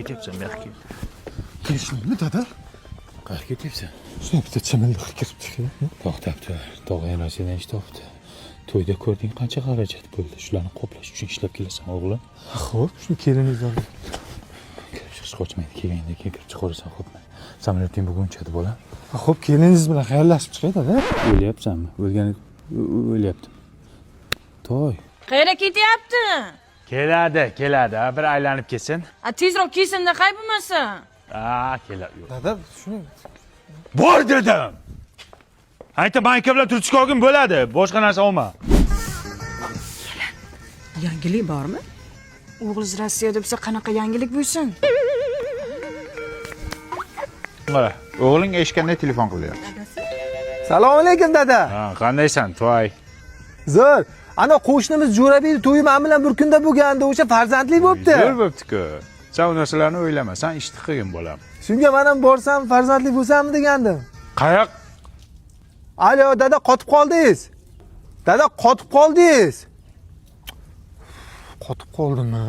ketyapsan bu yoqqa? Kirishlikmi dada? Qayerga ketyapsan? Shuna bitta chimildiqqa kiribdi. To'xtabdi. Tog'aylar sendan eshitibdi. To'yda ko'rding qancha xarajat bo'ldi. Shularni qoplash uchun ishlab kelasan, o'g'lim. Xo'p, shuni keliningiz olib. Kirib chiqish qochmaydi. Kelganda kirib chiqaversan, xo'pmi? Samolyoting bugun uchadi, bolam. Xo'p, keliningiz bilan xayrlashib chiqay dada. O'ylayapsanmi? O'lgani o'ylayaptim. To'y. Qayerga ketyapti? Keladi. Bir aylanib kelsin. Tezroq kelsin-da, qay bo'lmasa. Keladi. Dada, shuni Bor dedim. Ayta banka bilan turtishga olgin bo'ladi. Boshqa narsa olma. Yangilik bormi? O'g'liz Rossiyada bo'lsa qanaqa yangilik bo'lsin? Mana, o'g'ling eshitganda telefon qilyapti. Assalomu alaykum dada. Qandaysan, To'y? Zo'r. Ana qo'shnimiz Jo'rabek to'yi men bilan bir kunda bo'lganda o'sha farzandli bo'libdi. Zo'r bo'pti-ku. Sen u narsalarni o'ylama, sen ishni qilgin bolam. Shunga men ham borsam farzandli bo'lsammi degandim. Qayoq? Alo, dada qotib qoldingiz. Dada qotib qoldingiz. Qotib qoldimmi?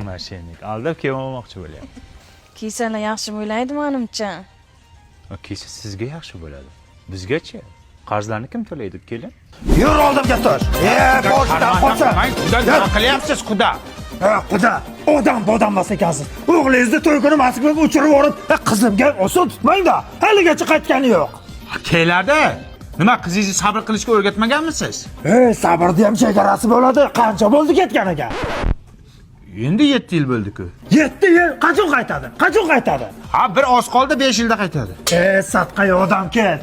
Mashinik. Aldab kelmoqchi bo'lyapti. Kiysalar yaxshi bo'laydi menimcha. Kiysa sizga yaxshi bo'ladi. Bizgachi? Qarzlarni kim to'laydi, kelin? Yur oldimga tur. Boshdan qocha. Nima qilyapsiz, xudo? Xudo, odam bodammas ekansiz. O'g'lingizni to'y kuni Moskvaga uchirib yuborib, qizimga oson tutmang-da. Haligacha qaytgani yo'q. Keladi. Nima qizingizni sabr qilishga o'rgatmaganmisiz? Sabrni ham chegarasi bo'ladi. Qancha bo'ldi ketganiga? Endi 7 yil bo'ldi-ku. 7 yil qachon qaytadi? Ha, bir oz qoldi, 5 yilda qaytadi. Satqayi odam ket.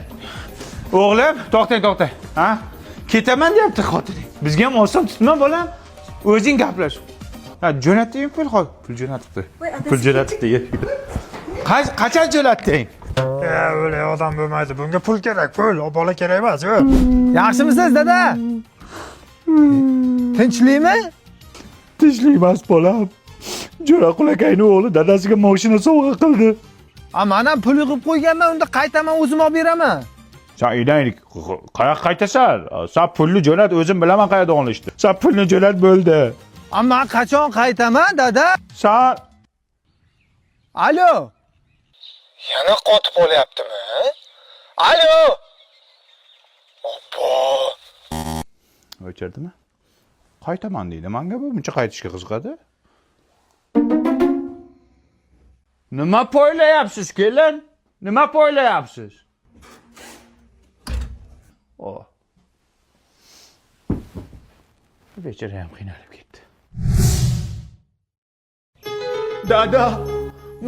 O'g'lim, to'xtang. Ha? Ketaman deyapti xotining. Bizga ham oson tutma, bolam. O'zing gaplash. Ha, jo'natding pul hol. Pul jo'natibdi. Pul jo'natibdi. Qachon jo'natding? O'lay odam bo'lmaydi. Bunga pul kerak, pul. Bola kerak emas. Yaxshimisiz, dada? Tinchlikmi? Tinchlik emas, bolam. Jo'raqul akayning o'g'li dadasiga mashina sovg'a qildi. Men ham pul yig'ib qo'yganman, unda qaytaman, o'zim olib beraman. Sen inaylik, qayoqqa qaytasan? Sen pulni jo'nat, o'zim bilaman qayerda olishdi. Sen pulni jo'nat bo'ldi. Men qachon qaytaman, dada? Sen Alo. Yana qotib qolyaptimi? Alo. Obbo. o'chirdimi? Qaytaman deydi. Menga bu buncha qaytishga qiziqadi. Nima poylayapsiz, kelin? Nima poylayapsiz? Bechora ham qiynalib ketdi. Dada,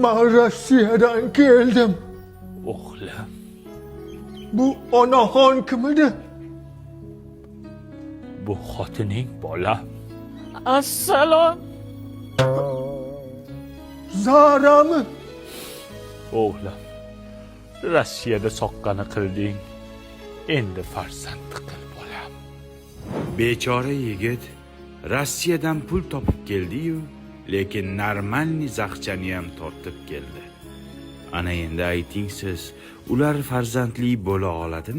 men Rossiyadan keldim. O'g'lim. Bu onaxon kim edi? Bu xotining, bolam. Assalom. Zarami? O'g'lim. Rossiyada soqqani qilding. Endi farzandli qil, bolam. Bechora yigit Rossiyadan pul topib keldi-yu, lekin normalniy zaqchani ham tortib keldi. Ana endi ayting siz, ular farzandli bo'la oladimi?